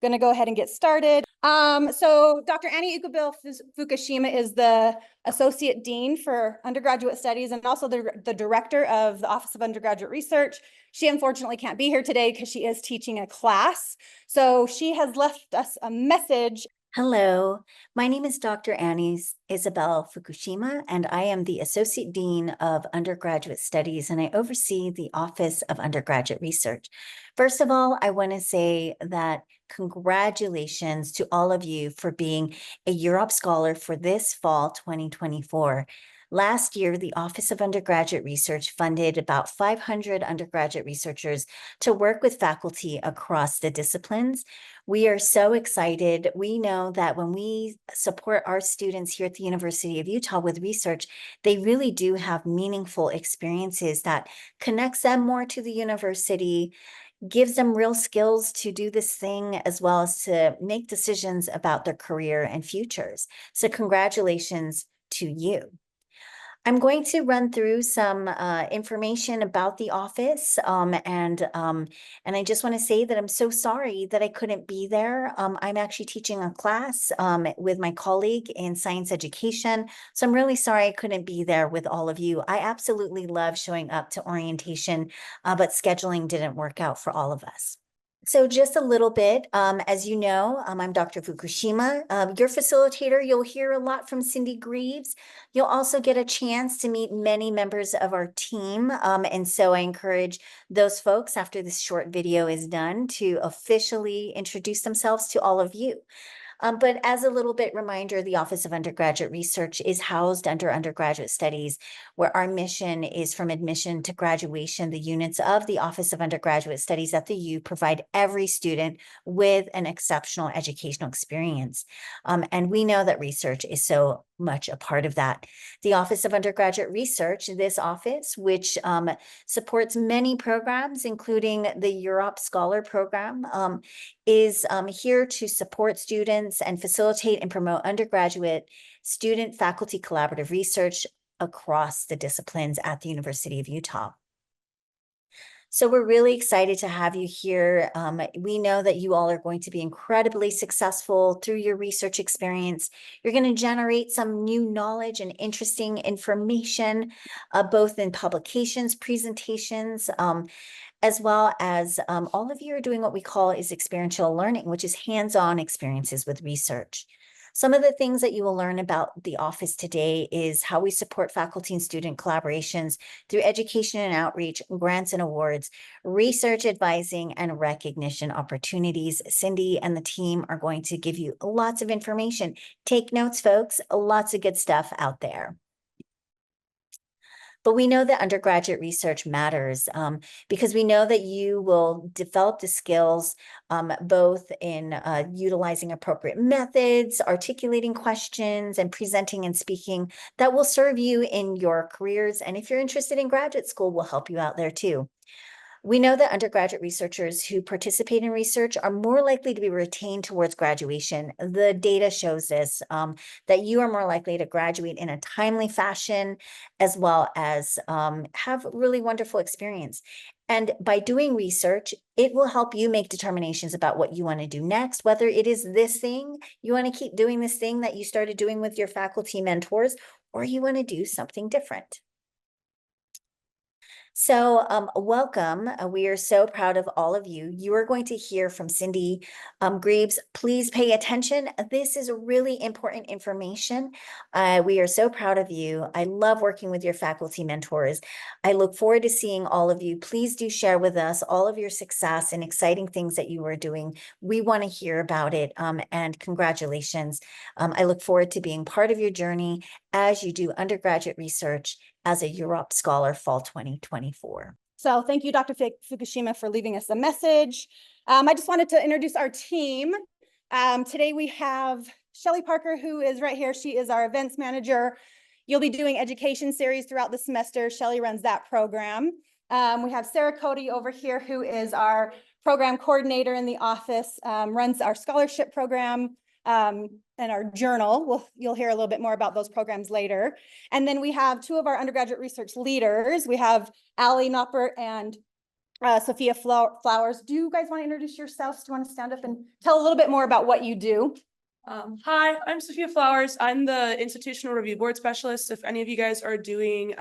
Going to go ahead and get started. So Dr. Annie Fukushima is the Associate Dean for Undergraduate Studies and also the Director of the Office of Undergraduate Research. She unfortunately can't be here today because she is teaching a class. So she has left us a message. Hello, my name is Dr. Annie Isabel Fukushima, and I am the Associate Dean of Undergraduate Studies, and I oversee the Office of Undergraduate Research. First of all, I want to say that congratulations to all of you for being a UROP Scholar for this fall 2024. Last year, the Office of Undergraduate Research funded about 500 undergraduate researchers to work with faculty across the disciplines. We are so excited. We know that when we support our students here at the University of Utah with research, they really do have meaningful experiences that connects them more to the university, gives them real skills to do this thing, as well as to make decisions about their career and futures. So congratulations to you. I'm going to run through some information about the office, and I just want to say that I'm so sorry that I couldn't be there. I'm actually teaching a class with my colleague in science education, so I'm really sorry I couldn't be there with all of you. I absolutely love showing up to orientation, but scheduling didn't work out for all of us. So just a little bit, as you know, I'm Dr. Fukushima, your facilitator. You'll hear a lot from Cindy Greaves. You'll also get a chance to meet many members of our team. And so I encourage those folks after this short video is done to officially introduce themselves to all of you. But as a little bit reminder, the Office of Undergraduate Research is housed under Undergraduate Studies, where our mission is from admission to graduation. The units of the Office of Undergraduate Studies at the U provide every student with an exceptional educational experience. And we know that research is so much a part of that. The Office of Undergraduate Research, this office, which supports many programs, including the UROP Scholar Program, is here to support students and facilitate and promote undergraduate student-faculty collaborative research across the disciplines at the University of Utah. So we're really excited to have you here. We know that you all are going to be incredibly successful through your research experience. You're going to generate some new knowledge and interesting information, both in publications, presentations, as well as all of you are doing what we call is experiential learning, which is hands-on experiences with research. Some of the things that you will learn about the office today is how we support faculty and student collaborations through education and outreach, grants and awards, research advising, and recognition opportunities. Cindy and the team are going to give you lots of information. Take notes, folks, lots of good stuff out there. But we know that undergraduate research matters because we know that you will develop the skills both in utilizing appropriate methods, articulating questions, and presenting and speaking that will serve you in your careers. And if you're interested in graduate school, will help you out there too. We know that undergraduate researchers who participate in research are more likely to be retained towards graduation. The data shows this, that you are more likely to graduate in a timely fashion, as well as have really wonderful experience. And by doing research, it will help you make determinations about what you want to do next, whether it is this thing, you want to keep doing this thing that you started doing with your faculty mentors, or you want to do something different. So welcome. We are so proud of all of you. You are going to hear from Cindy Greaves. Please pay attention. This is really important information. We are so proud of you. I love working with your faculty mentors. I look forward to seeing all of you. Please do share with us all of your success and exciting things that you are doing. We want to hear about it, and congratulations. I look forward to being part of your journey as you do undergraduate research as a UROP Scholar fall 2024. So thank you, Dr. Fukushima, for leaving us a message. I just wanted to introduce our team. Today we have Shelly Parker, who is right here. She is our events manager. You'll be doing education series throughout the semester. Shelly runs that program. We have Sarah Cody over here, who is our program coordinator in the office, runs our scholarship program, and our journal. You'll hear a little bit more about those programs later. And then we have two of our undergraduate research leaders. We have Allie Knopper and Sophia Flowers. Do you guys want to introduce yourselves? Do you want to stand up and tell a little bit more about what you do? Hi, I'm Sophia Flowers. I'm the Institutional Review Board Specialist. If any of you guys are doing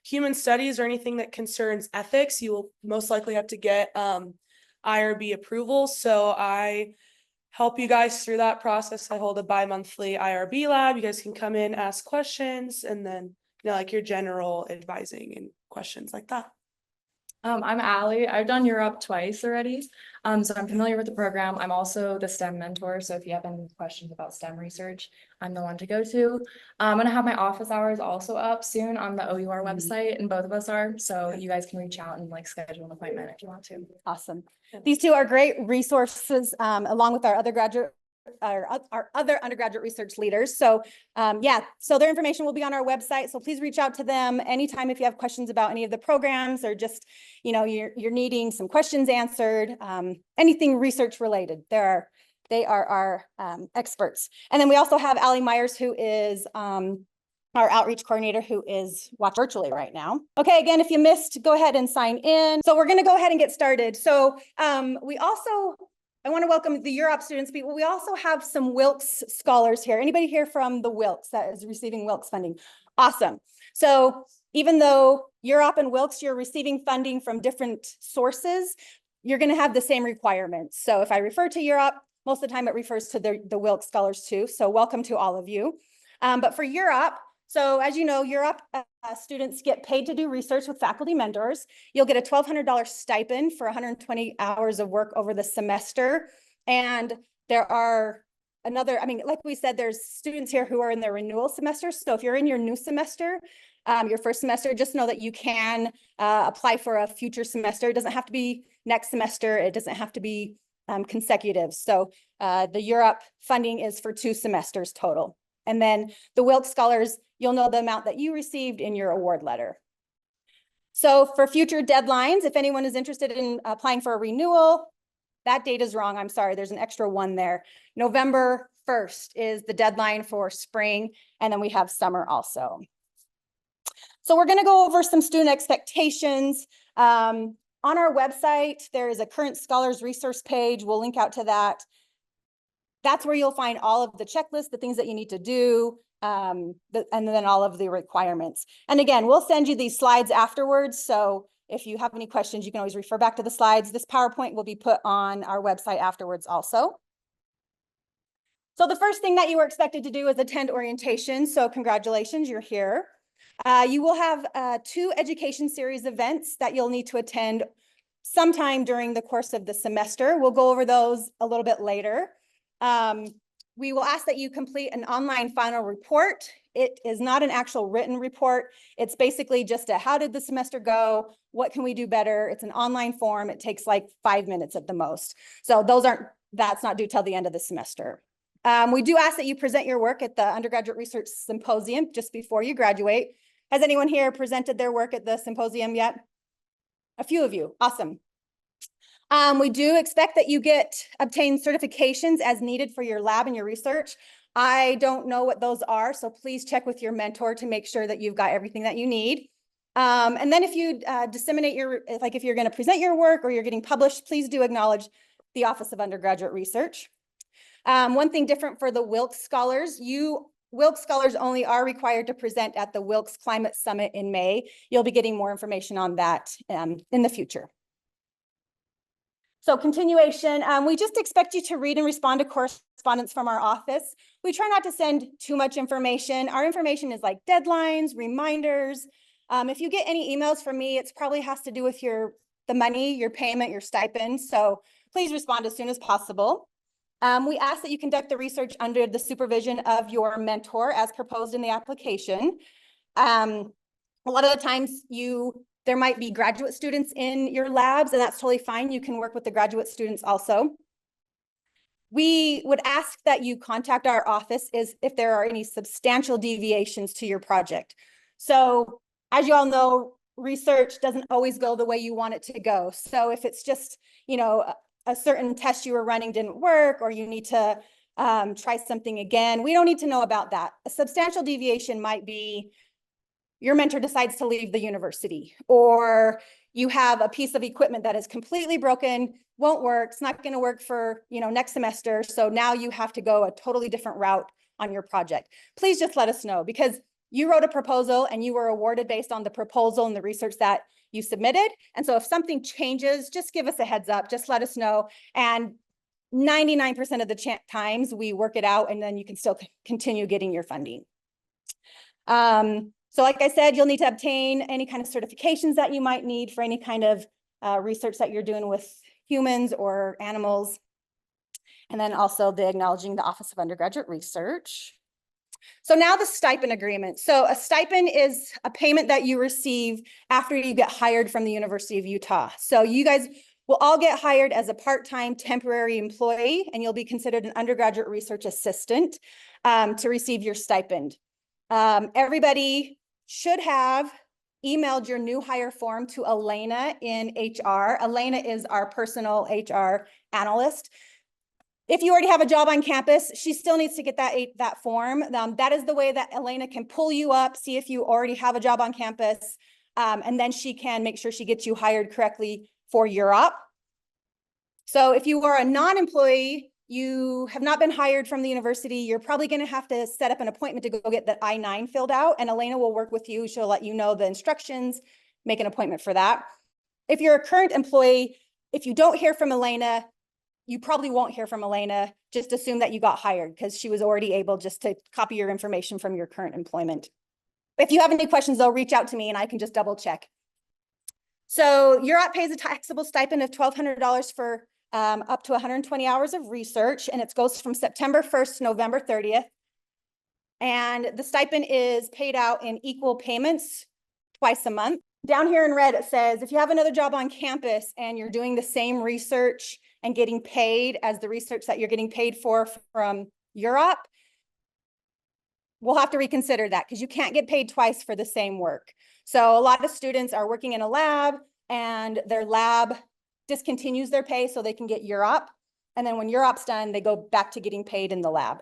human studies or anything that concerns ethics, you will most likely have to get IRB approval. So I help you guys through that process. I hold a bi-monthly IRB lab. You guys can come in, ask questions, and then like your general advising and questions like that. I'm Allie. I've done UROP twice already. So I'm familiar with the program. I'm also the STEM mentor. So if you have any questions about STEM research, I'm the one to go to. I'm going to have my office hours also up soon on the OUR website, and both of us are. So you guys can reach out and skedule an appointment if you want to. Awesome. These two are great resources, along with our other undergraduate research leaders. So so their information will be on our website. So please reach out to them anytime if you have questions about any of the programs, or just, you're needing some questions answered, anything research related. They are our experts. And then we also have Allie Myers, who is our outreach coordinator, who is watching virtually right now. Okay, again, if you missed, go ahead and sign in. So we're going to go ahead and get started. So I want to welcome the UROP students, but we also have some Wilkes scholars here. Anybody here from the Wilkes that is receiving Wilkes funding? Awesome. So even though UROP and Wilkes, you're receiving funding from different sources, you're going to have the same requirements. So if I refer to UROP, most of the time it refers to the Wilkes scholars too. So welcome to all of you. But for UROP, so as you know, UROP students get paid to do research with faculty mentors. You'll get a $1,200 stipend for 120 hours of work over the semester. And there are like we said, there's students here who are in their renewal semesters. So if you're in your new semester, your first semester, just know that you can apply for a future semester. It doesn't have to be next semester. It doesn't have to be consecutive. So the UROP funding is for 2 semesters total. And then the Wilkes scholars, you'll know the amount that you received in your award letter. So for future deadlines, if anyone is interested in applying for a renewal, that date is wrong. I'm sorry, there's an extra one there. November 1st is the deadline for spring, and then we have summer also. So we're going to go over some student expectations. On our website, there is a current scholars resource page. We'll link out to that. That's where you'll find all of the checklists, the things that you need to do, and then all of the requirements. And again, we'll send you these slides afterwards. So if you have any questions, you can always refer back to the slides. This PowerPoint will be put on our website afterwards also. So the first thing that you were expected to do is attend orientation. So congratulations, you're here. You will have 2 education series events that you'll need to attend sometime during the course of the semester. We'll go over those a little bit later. We will ask that you complete an online final report. It is not an actual written report. It's basically just a how did the semester go? What can we do better? It's an online form. It takes like 5 minutes at the most. So that's not due till the end of the semester. We do ask that you present your work at the Undergraduate Research Symposium just before you graduate. Has anyone here presented their work at the symposium yet? A few of you. Awesome. We do expect that you obtain certifications as needed for your lab and your research. I don't know what those are, so please check with your mentor to make sure that you've got everything that you need. And then if you disseminate if you're going to present your work or you're getting published, please do acknowledge the Office of Undergraduate Research. One thing different for the Wilkes scholars, Wilkes scholars only are required to present at the Wilkes Climate Summit in May. You'll be getting more information on that in the future. So continuation, we just expect you to read and respond to correspondence from our office. We try not to send too much information. Our information is like deadlines, reminders. If you get any emails from me, it probably has to do with the money, your payment, your stipend. So please respond as soon as possible. We ask that you conduct the research under the supervision of your mentor as proposed in the application. A lot of the times there might be graduate students in your labs, and that's totally fine. You can work with the graduate students also. We would ask that you contact our office if there are any substantial deviations to your project. So as you all know, research doesn't always go the way you want it to go. So if it's just, a certain test you were running didn't work, or you need to try something again, we don't need to know about that. A substantial deviation might be your mentor decides to leave the university, or you have a piece of equipment that is completely broken, won't work, it's not going to work for, next semester. So now you have to go a totally different route on your project. Please just let us know, because you wrote a proposal and you were awarded based on the proposal and the research that you submitted. And so if something changes, just give us a heads up, just let us know. And 99% of the times we work it out, and then you can still continue getting your funding. So like I said, you'll need to obtain any kind of certifications that you might need for any kind of research that you're doing with humans or animals. And then also the acknowledging the Office of Undergraduate Research. So now the stipend agreement. So a stipend is a payment that you receive after you get hired from the University of Utah. So you guys will all get hired as a part-time temporary employee, and you'll be considered an undergraduate research assistant to receive your stipend. Everybody should have emailed your new hire form to Elena in HR. Elena is our personal HR analyst. If you already have a job on campus, she still needs to get that form. That is the way that Elena can pull you up, see if you already have a job on campus, and then she can make sure she gets you hired correctly for UROP. So if you are a non-employee, you have not been hired from the university, you're probably going to have to set up an appointment to go get the I-9 filled out, and Elena will work with you. She'll let you know the instructions, make an appointment for that. If you're a current employee, if you don't hear from Elena, you probably won't hear from Elena. Just assume that you got hired, because she was already able just to copy your information from your current employment. If you have any questions, though, reach out to me and I can just double check. So UROP pays a taxable stipend of $1,200 for up to 120 hours of research, and it goes from September 1st to November 30th. And the stipend is paid out in equal payments twice a month. Down here in red, it says, if you have another job on campus and you're doing the same research and getting paid as the research that you're getting paid for from UROP, we'll have to reconsider that, because you can't get paid twice for the same work. So a lot of students are working in a lab and their lab discontinues their pay so they can get UROP. And then when UROP's done, they go back to getting paid in the lab.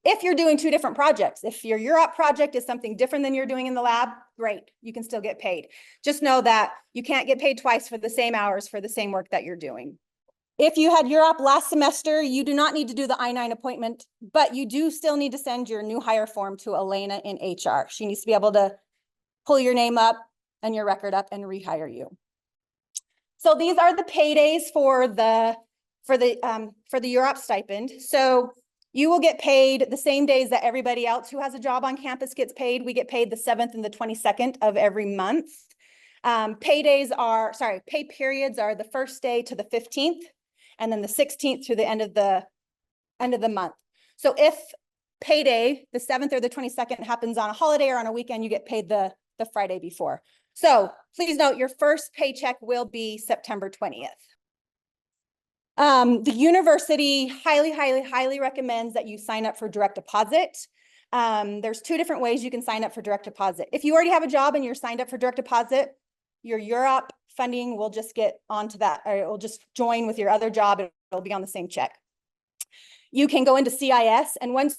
If you're doing two different projects, if your UROP project is something different than you're doing in the lab, great, you can still get paid. Just know that you can't get paid twice for the same hours for the same work that you're doing. If you had UROP last semester, you do not need to do the I-9 appointment, but you do still need to send your new hire form to Elena in HR. She needs to be able to pull your name up and your record up and rehire you. So these are the paydays for the UROP stipend. So you will get paid the same days that everybody else who has a job on campus gets paid. We get paid the 7th and the 22nd of every month. Pay periods are the first day to the 15th, and then the 16th through the end of the month. So if payday, the 7th or the 22nd, happens on a holiday or on a weekend, you get paid the Friday before. So please note, your first paycheck will be September 20th. The university highly recommends that you sign up for direct deposit. There's two different ways you can sign up for direct deposit. If you already have a job and you're signed up for direct deposit, your UROP funding will just get onto that, or it will just join with your other job. It'll be on the same check. You can go into CIS, and once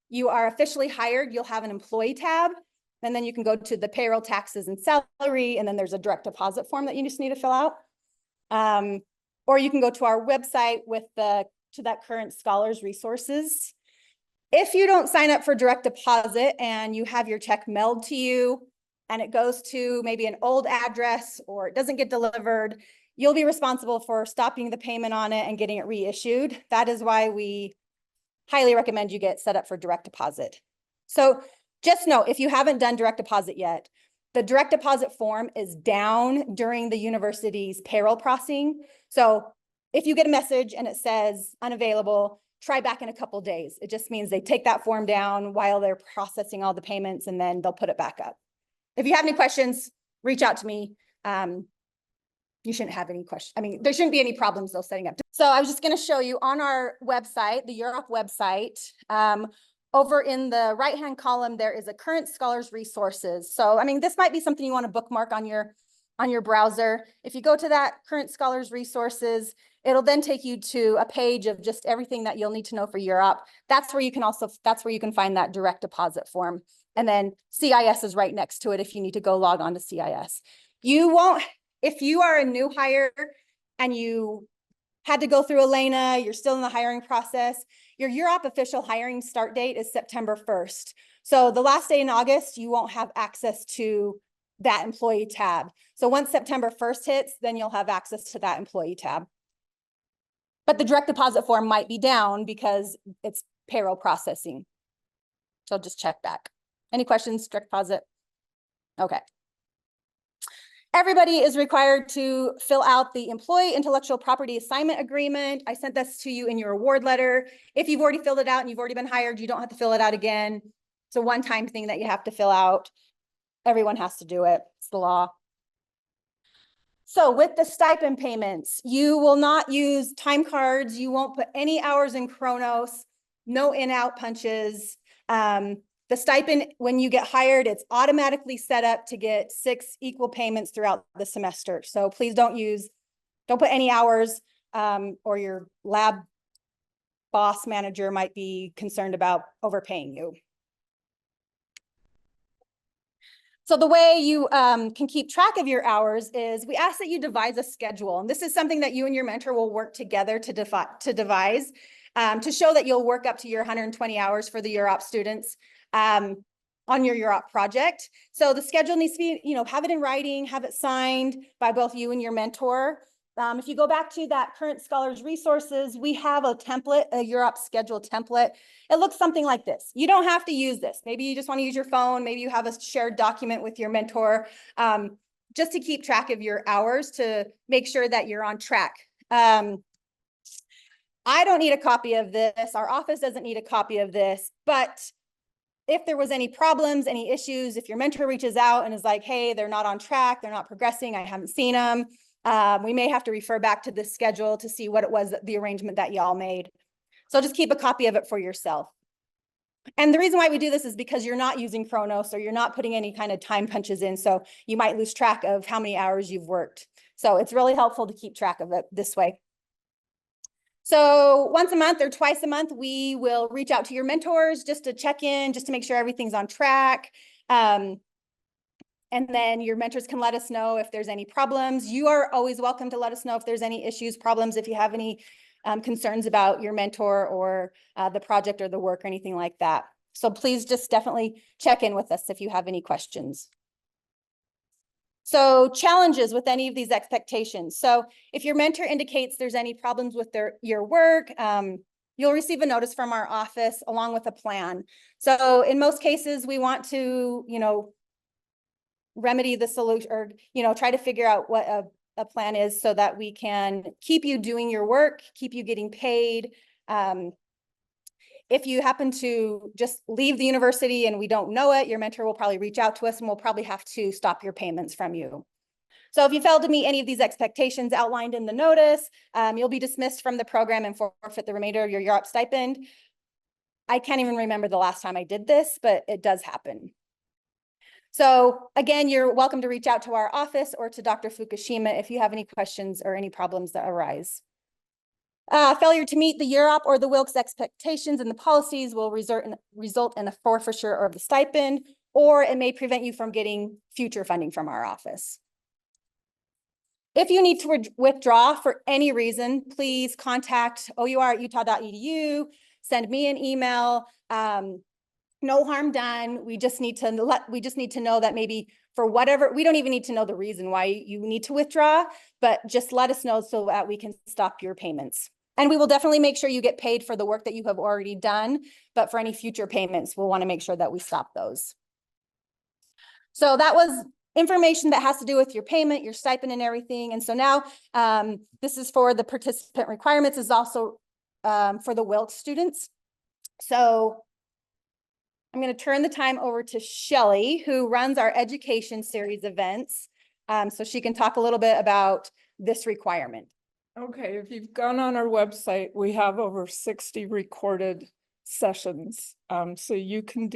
you are officially hired, you'll have an employee tab, and then you can go to the payroll, taxes, and salary, and then there's a direct deposit form that you just need to fill out. Or you can go to our website to that current scholars resources. If you don't sign up for direct deposit and you have your check mailed to you and it goes to maybe an old address or it doesn't get delivered, you'll be responsible for stopping the payment on it and getting it reissued. That is why we highly recommend you get set up for direct deposit. So just know, if you haven't done direct deposit yet, the direct deposit form is down during the university's payroll processing. So if you get a message and it says unavailable, try back in a couple of days. It just means they take that form down while they're processing all the payments, and then they'll put it back up. If you have any questions, reach out to me. You shouldn't have any questions. I mean, there shouldn't be any problems though setting up. So I was just going to show you on our website, the UROP website, over in the right-hand column, there is a current scholars resources. So, I mean, this might be something you want to bookmark on your browser. If you go to that current scholars resources, it'll then take you to a page of just everything that you'll need to know for UROP. That's where you can find that direct deposit form. And then CIS is right next to it if you need to go log on to CIS. You won't, if you are a new hire and you had to go through Elena, you're still in the hiring process, your UROP official hiring start date is September 1st. So the last day in August, you won't have access to that employee tab. So once September 1st hits, then you'll have access to that employee tab. But the direct deposit form might be down because it's payroll processing. So just check back. Any questions, direct deposit? Okay. Everybody is required to fill out the employee intellectual property assignment agreement. I sent this to you in your award letter. If you've already filled it out and you've already been hired, you don't have to fill it out again. It's a one-time thing that you have to fill out. Everyone has to do it. It's the law. So with the stipend payments, you will not use time cards. You won't put any hours in Chronos, no in-out punches. The stipend, when you get hired, it's automatically set up to get 6 equal payments throughout the semester. So please don't put any hours, or your lab boss manager might be concerned about overpaying you. So the way you can keep track of your hours is we ask that you devise a schedule. And this is something that you and your mentor will work together to devise to show that you'll work up to your 120 hours for the UROP students on your UROP project. So the schedule needs to be, have it in writing, have it signed by both you and your mentor. If you go back to that current scholars resources, we have a template, a UROP schedule template. It looks something like this. You don't have to use this. Maybe you just want to use your phone. Maybe you have a shared document with your mentor, just to keep track of your hours to make sure that you're on track. I don't need a copy of this. Our office doesn't need a copy of this, but if there was any problems, any issues, if your mentor reaches out and is like, hey, they're not on track, they're not progressing, I haven't seen them, we may have to refer back to this schedule to see what it was, the arrangement that y'all made. So just keep a copy of it for yourself. And the reason why we do this is because you're not using Chronos or you're not putting any kind of time punches in. So you might lose track of how many hours you've worked. So it's really helpful to keep track of it this way. So once a month or twice a month, we will reach out to your mentors just to check in, just to make sure everything's on track. And then your mentors can let us know if there's any problems. You are always welcome to let us know if there's any issues, problems, if you have any concerns about your mentor or the project or the work or anything like that. So please just definitely check in with us if you have any questions. So challenges with any of these expectations. So if your mentor indicates there's any problems with your work, you'll receive a notice from our office along with a plan. So in most cases, we want to, remedy the solution or, try to figure out what a plan is so that we can keep you doing your work, keep you getting paid. If you happen to just leave the university and we don't know it, your mentor will probably reach out to us and we'll probably have to stop your payments from you. So if you fail to meet any of these expectations outlined in the notice, you'll be dismissed from the program and forfeit the remainder of your UROP stipend. I can't even remember the last time I did this, but it does happen. So again, you're welcome to reach out to our office or to Dr. Fukushima if you have any questions or any problems that arise. Failure to meet the UROP or the Wilkes expectations and the policies will result in a forfeiture of the stipend, or it may prevent you from getting future funding from our office. If you need to withdraw for any reason, please contact our@utah.edu, send me an email. No harm done. We just need to know that maybe for whatever, we don't even need to know the reason why you need to withdraw, but just let us know so that we can stop your payments. And we will definitely make sure you get paid for the work that you have already done, but for any future payments, we'll want to make sure that we stop those. So that was information that has to do with your payment, your stipend and everything. And so now this is for the participant requirements, is also for the Wilkes students. So I'm going to turn the time over to Shelly, who runs our education series events. So she can talk a little bit about this requirement. Okay, if you've gone on our website, we have over 60 recorded sessions. So you can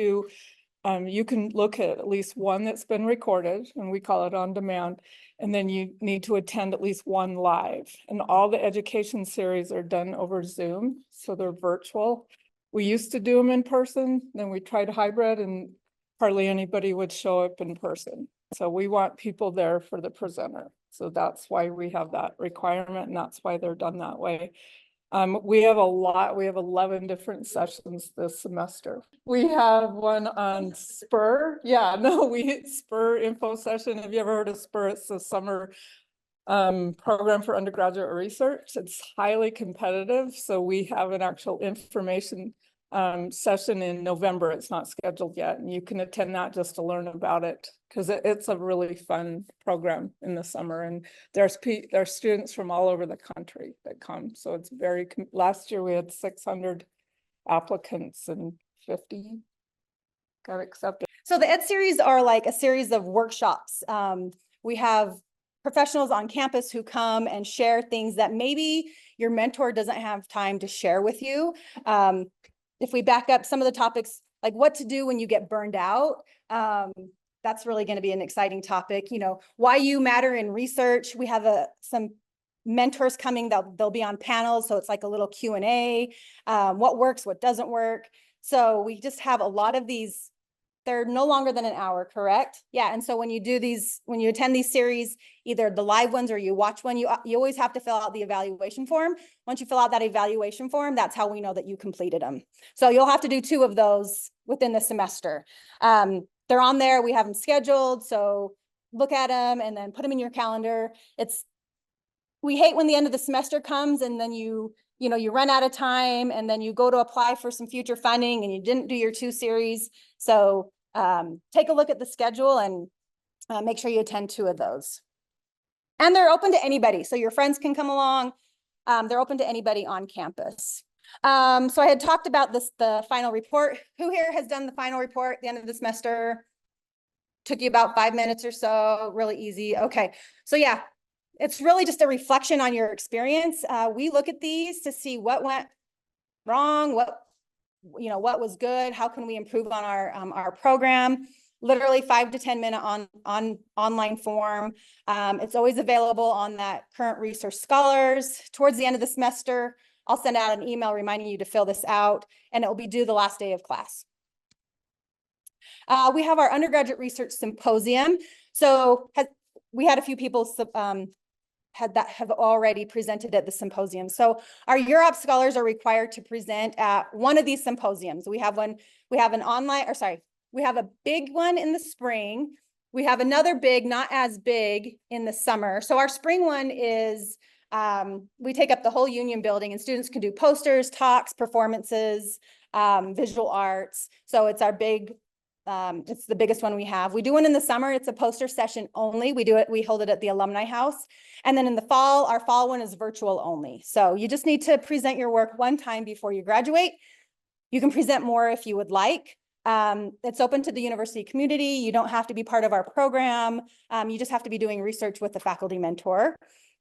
look at least one that's been recorded, and we call it on demand. And then you need to attend at least one live. And all the education series are done over Zoom, so they're virtual. We used to do them in person, then we tried hybrid and hardly anybody would show up in person. So we want people there for the presenter. So that's why we have that requirement, and that's why they're done that way. We have 11 different sessions this semester. We have one on SPUR. Yeah, no, SPUR info session. Have you ever heard of SPUR? It's the summer program for undergraduate research. It's highly competitive. So we have an actual information session in November. It's not scheduled yet, and you can attend that just to learn about it, because it's a really fun program in the summer, and there's students from all over the country that come. So it's last year we had 600 applicants and 50 got accepted. So the Ed series are like a series of workshops. We have professionals on campus who come and share things that maybe your mentor doesn't have time to share with you. If we back up some of the topics, like what to do when you get burned out, that's really going to be an exciting topic. You know, why you matter in research. We have some mentors coming, they'll be on panels. So it's like a little Q&A, what works, what doesn't work. So we just have a lot of these. They're no longer than an hour, correct? Yeah, and so when you do these, when you attend these series, either the live ones or you watch one, you always have to fill out the evaluation form. Once you fill out that evaluation form, that's how we know that you completed them. So you'll have to do 2 of those within the semester. They're on there, we have them scheduled, so look at them and then put them in your calendar. We hate when the end of the semester comes and then you run out of time and then you go to apply for some future funding and you didn't do your 2 series. So take a look at the schedule and make sure you attend 2 of those. And they're open to anybody. So your friends can come along. They're open to anybody on campus. So I had talked about the final report. Who here has done the final report at the end of the semester? Took you about 5 minutes or so, really easy. Okay, so yeah, it's really just a reflection on your experience. We look at these to see what went wrong, what was good, how can we improve on our program. Literally 5 to 10 minute online form. It's always available on that current research scholars. Towards the end of the semester, I'll send out an email reminding you to fill this out, and it will be due the last day of class. We have our undergraduate research symposium. So we had a few people have already presented at the symposium. So our UROP scholars are required to present at one of these symposiums. We have a big one in the spring. We have another big, not as big, in the summer. So our spring one is, we take up the whole Union building and students can do posters, talks, performances, visual arts. So it's our big, it's the biggest one we have. We do one in the summer. It's a poster session only. We hold it at the Alumni House. And then in the fall, our fall one is virtual only. So you just need to present your work one time before you graduate. You can present more if you would like. It's open to the university community. You don't have to be part of our program. You just have to be doing research with the faculty mentor.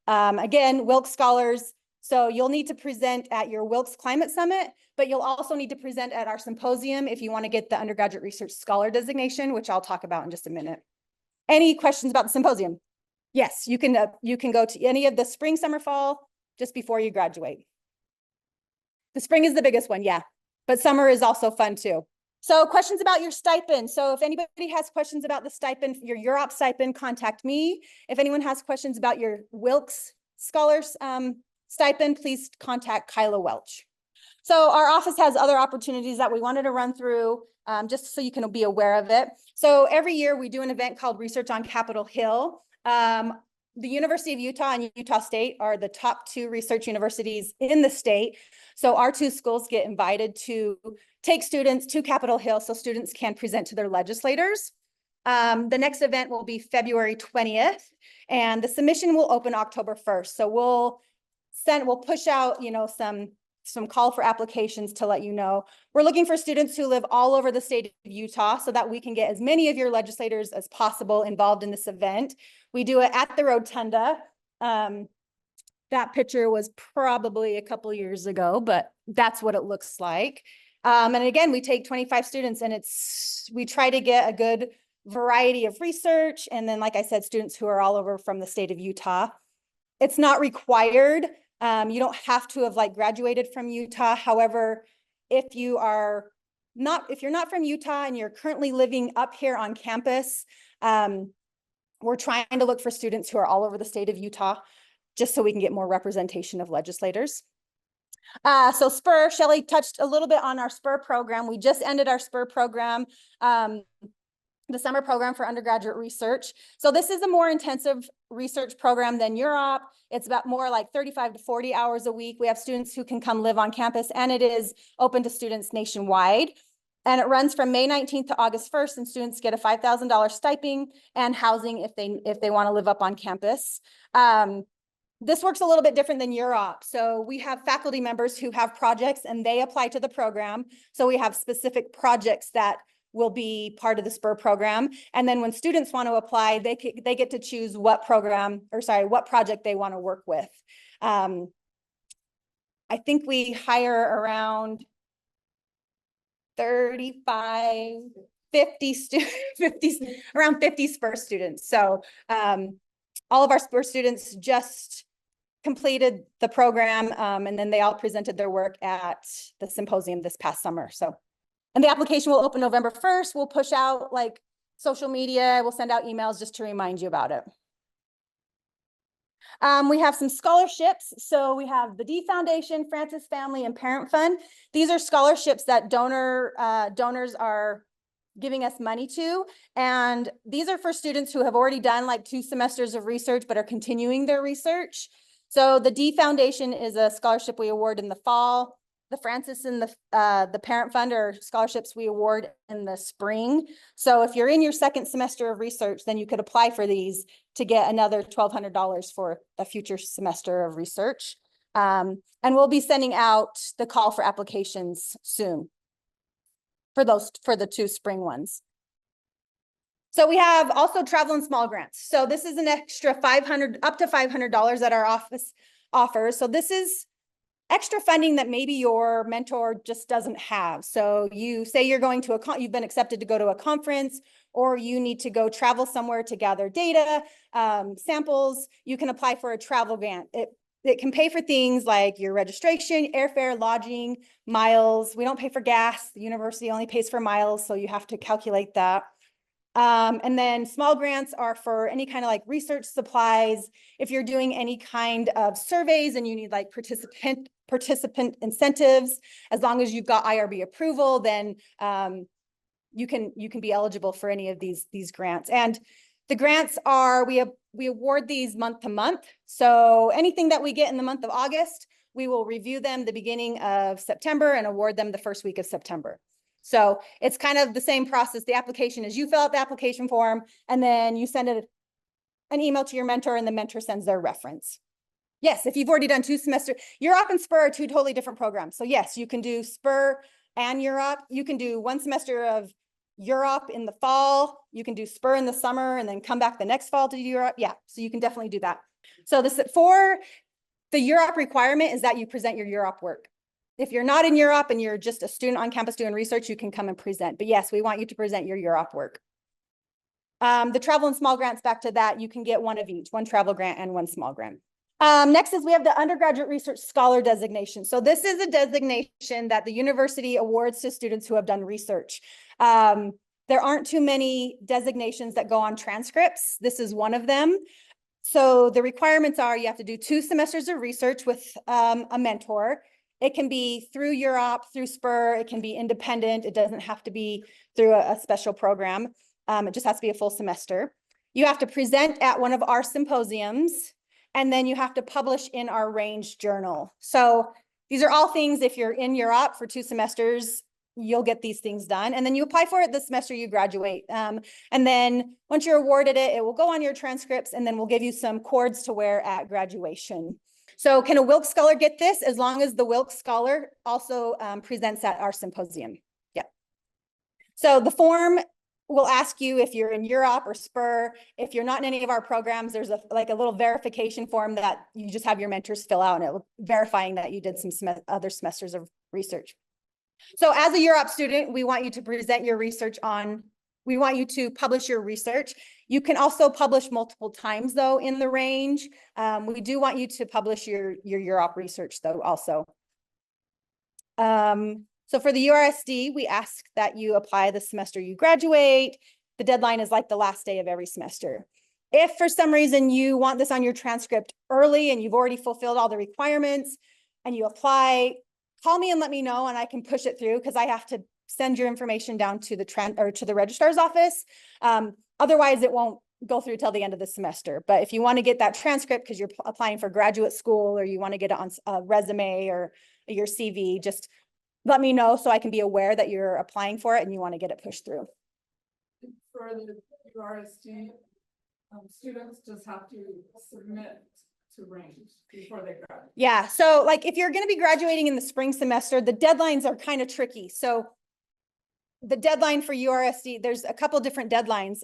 Again, Wilkes scholars. So you'll need to present at your Wilkes Climate Summit, but you'll also need to present at our symposium if you want to get the undergraduate research scholar designation, which I'll talk about in just a minute. Any questions about the symposium? Yes, you can go to any of the spring, summer, fall, just before you graduate. The spring is the biggest one, yeah, but summer is also fun too. So questions about your stipend. So if anybody has questions about the stipend, your UROP stipend, contact me. If anyone has questions about your Wilkes Scholars stipend, please contact Kyla Welch. So our office has other opportunities that we wanted to run through just so you can be aware of it. So every year we do an event called Research on Capitol Hill. The University of Utah and Utah State are the top 2 research universities in the state. So our 2 schools get invited to take students to Capitol Hill so students can present to their legislators. The next event will be February 20th, and the submission will open October 1st. So we'll push out, some call for applications to let you know. We're looking for students who live all over the state of Utah so that we can get as many of your legislators as possible involved in this event. We do it at the Rotunda. That picture was probably a couple years ago, but that's what it looks like. And again, we take 25 students and we try to get a good variety of research. And then, like I said, students who are all over from the state of Utah. It's not required. You don't have to have graduated from Utah. However, if you're not from Utah and you're currently living up here on campus, We're trying to look for students who are all over the state of Utah, just so we can get more representation of legislators. So SPUR, Shelley touched a little bit on our SPUR program. We just ended our SPUR program, the summer program for undergraduate research. So this is a more intensive research program than UROP. It's about more like 35 to 40 hours a week. We have students who can come live on campus, and it is open to students nationwide. And it runs from May 19th to August 1st, and students get a $5,000 stipend and housing if they want to live up on campus. This works a little bit different than UROP. So we have faculty members who have projects and they apply to the program. So we have specific projects that will be part of the SPUR program. And then when students want to apply, they get to choose what project they want to work with. I think we hire around 35, 50 students, around 50 SPUR students. So all of our SPUR students just completed the program, and then they all presented their work at the symposium this past summer. So, and the application will open November 1st. We'll push out like social media. We'll send out emails just to remind you about it. We have some scholarships. So we have the D Foundation, Francis Family, and Parent Fund. These are scholarships that donors are giving us money to. And these are for students who have already done like 2 semesters of research, but are continuing their research. So the D Foundation is a scholarship we award in the fall. The Francis and the Parent Fund are scholarships we award in the spring. So if you're in your 2nd semester of research, then you could apply for these to get another $1,200 for a future semester of research. And we'll be sending out the call for applications soon for the 2 spring ones. So we have also travel and small grants. So this is an extra up to $500 that our office offers. So this is extra funding that maybe your mentor just doesn't have. So you say you're going to you've been accepted to go to a conference, or you need to go travel somewhere to gather data, samples, you can apply for a travel grant. It can pay for things like your registration, airfare, lodging, miles. We don't pay for gas. The university only pays for miles, so you have to calculate that. And then small grants are for any kind of like research supplies. If you're doing any kind of surveys and you need like participant incentives, as long as you've got IRB approval, then you can be eligible for any of these grants. And the grants are, we award these month to month. So anything that we get in the month of August, we will review them the beginning of September and award them the first week of September. So it's kind of the same process. The application is you fill out the application form, and then you send an email to your mentor, and the mentor sends their reference. Yes, if you've already done 2 semesters, UROP and SPUR are 2 totally different programs. So yes, you can do SPUR and UROP. You can do 1 semester of UROP in the fall. You can do SPUR in the summer and then come back the next fall to do UROP. Yeah, so you can definitely do that. So for the UROP requirement is that you present your UROP work. If you're not in UROP and you're just a student on campus doing research, you can come and present. But yes, we want you to present your UROP work. The travel and small grants, back to that, you can get 1 of each, 1 travel grant and 1 small grant. Next is we have the undergraduate research scholar designation. So this is a designation that the university awards to students who have done research. There aren't too many designations that go on transcripts. This is one of them. So the requirements are you have to do 2 semesters of research with a mentor. It can be through UROP, through SPUR, it can be independent. It doesn't have to be through a special program. It just has to be a full semester. You have to present at one of our symposiums, and then you have to publish in our range journal. So these are all things, if you're in UROP for 2 semesters, you'll get these things done. And then you apply for it the semester you graduate. And then once you're awarded it, it will go on your transcripts, and then we'll give you some cords to wear at graduation. So can a Wilkes Scholar get this? As long as the Wilkes Scholar also presents at our symposium. Yeah. So the form will ask you if you're in UROP or SPUR. If you're not in any of our programs, there's a little verification form that you just have your mentors fill out, and it will verifying that you did some other semesters of research. So as a UROP student, we want you to present your research we want you to publish your research. You can also publish multiple times though in the range. We do want you to publish your UROP research though also. So for the URSD, we ask that you apply the semester you graduate. The deadline is like the last day of every semester. If for some reason you want this on your transcript early and you've already fulfilled all the requirements and you apply, call me and let me know and I can push it through because I have to send your information down to the registrar's office. Otherwise, it won't go through till the end of the semester. But if you want to get that transcript because you're applying for graduate school or you want to get it on a resume or your CV, just let me know so I can be aware that you're applying for it and you want to get it pushed through. For the URSD, students just have to submit to range before they graduate. Yeah, so like if you're going to be graduating in the spring semester, the deadlines are kind of tricky. So the deadline for URSD, there's a couple different deadlines.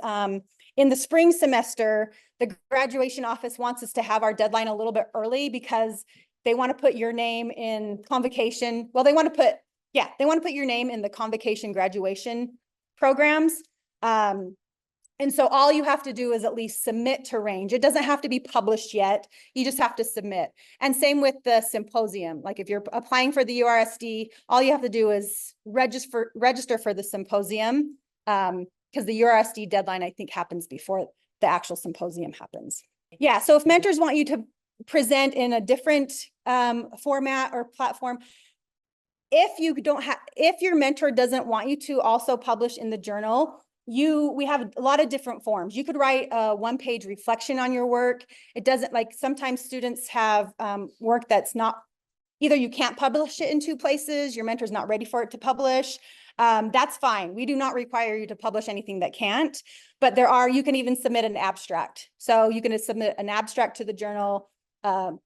In the spring semester, the graduation office wants us to have our deadline a little bit early because they want to put your name in convocation. Well, they want to put your name in the convocation graduation programs. And so all you have to do is at least submit to range. It doesn't have to be published yet. You just have to submit. And same with the symposium. Like if you're applying for the URSD, all you have to do is register for the symposium because the URSD deadline, I think, happens before the actual symposium happens. Yeah, so if mentors want you to present in a different format or platform, if your mentor doesn't want you to also publish in the journal, we have a lot of different forms. You could write a one-page reflection on your work. It doesn't, like, sometimes students have work that's not, either you can't publish it in 2 places, your mentor's not ready for it to publish. That's fine. We do not require you to publish anything that can't, but you can even submit an abstract. So you can submit an abstract to the journal, a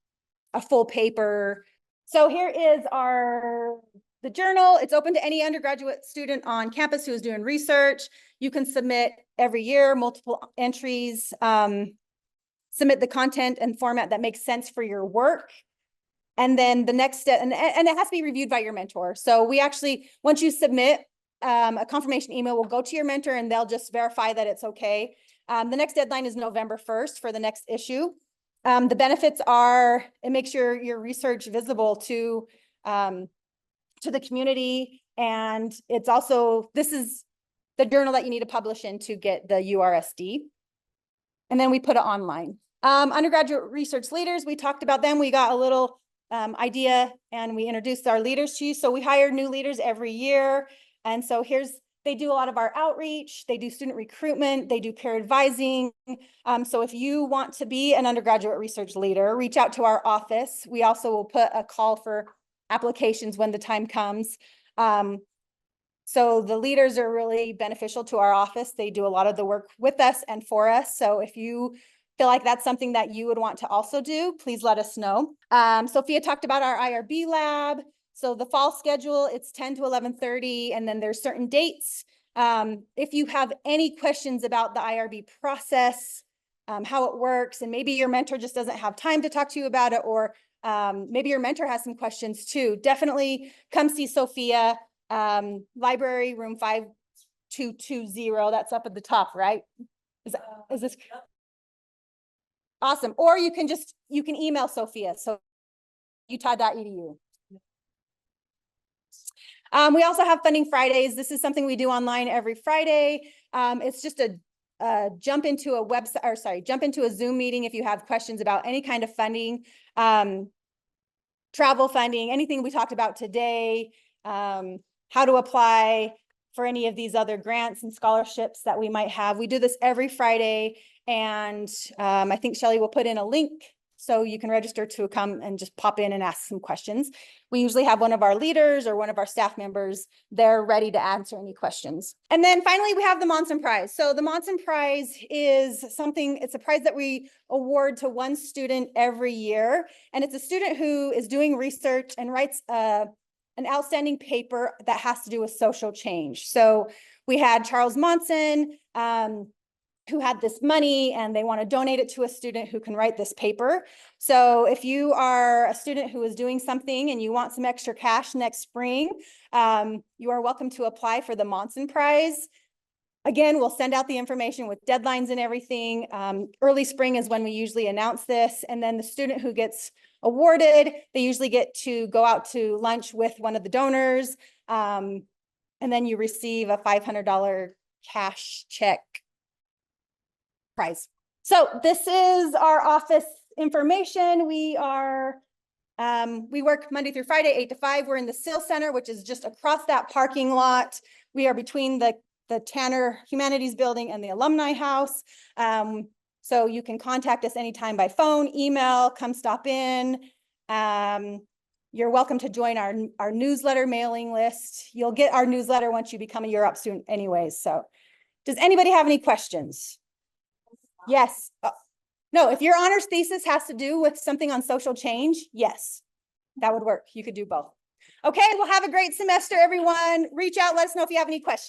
full paper. So here is the journal. It's open to any undergraduate student on campus who is doing research. You can submit every year, multiple entries, submit the content and format that makes sense for your work. And then the next step, and it has to be reviewed by your mentor. So we actually, once you submit, a confirmation email will go to your mentor and they'll just verify that it's okay. The next deadline is November 1st for the next issue. The benefits are, it makes your research visible to the community. And it's also, this is the journal that you need to publish in to get the URSD. And then we put it online. Undergraduate research leaders, we talked about them. We got a little idea and we introduced our leaders to you. So we hire new leaders every year. And so they do a lot of our outreach, they do student recruitment, they do peer advising. So if you want to be an undergraduate research leader, reach out to our office. We also will put a call for applications when the time comes. So the leaders are really beneficial to our office. They do a lot of the work with us and for us. So if you feel like that's something that you would want to also do, please let us know. Sophia talked about our IRB lab. So the fall schedule, it's 10 to 11:30, and then there's certain dates. If you have any questions about the IRB process, how it works, and maybe your mentor just doesn't have time to talk to you about it, or maybe your mentor has some questions too, definitely come see Sophia. Library room 5220, that's up at the top, right? Is this awesome? Or you can email Sophia, so utah.edu. We also have Funding Fridays. This is something we do online every Friday. It's just jump into a website, or sorry, jump into a Zoom meeting if you have questions about any kind of funding, travel funding, anything we talked about today, how to apply for any of these other grants and scholarships that we might have. We do this every Friday, and I think Shelly will put in a link so you can register to come and just pop in and ask some questions. We usually have one of our leaders or one of our staff members there ready to answer any questions. And then finally, we have the Monson Prize. So the Monson Prize is it's a prize that we award to one student every year. And it's a student who is doing research and writes an outstanding paper that has to do with social change. So we had Charles Monson, who had this money and they want to donate it to a student who can write this paper. So if you are a student who is doing something and you want some extra cash next spring, you are welcome to apply for the Monson Prize. Again, we'll send out the information with deadlines and everything. Early spring is when we usually announce this. And then the student who gets awarded, they usually get to go out to lunch with one of the donors. And then you receive a $500 cash check prize. So this is our office information. We work Monday through Friday, 8 to 5. We're in the SIL Center, which is just across that parking lot. We are between the Tanner Humanities Building and the Alumni House. So you can contact us anytime by phone, email, come stop in. You're welcome to join our newsletter mailing list. You'll get our newsletter once you become a UROP student anyways. So does anybody have any questions? Yes. No, if your honors thesis has to do with something on social change, yes, that would work. You could do both. Okay, well, have a great semester, everyone. Reach out, let us know if you have any questions.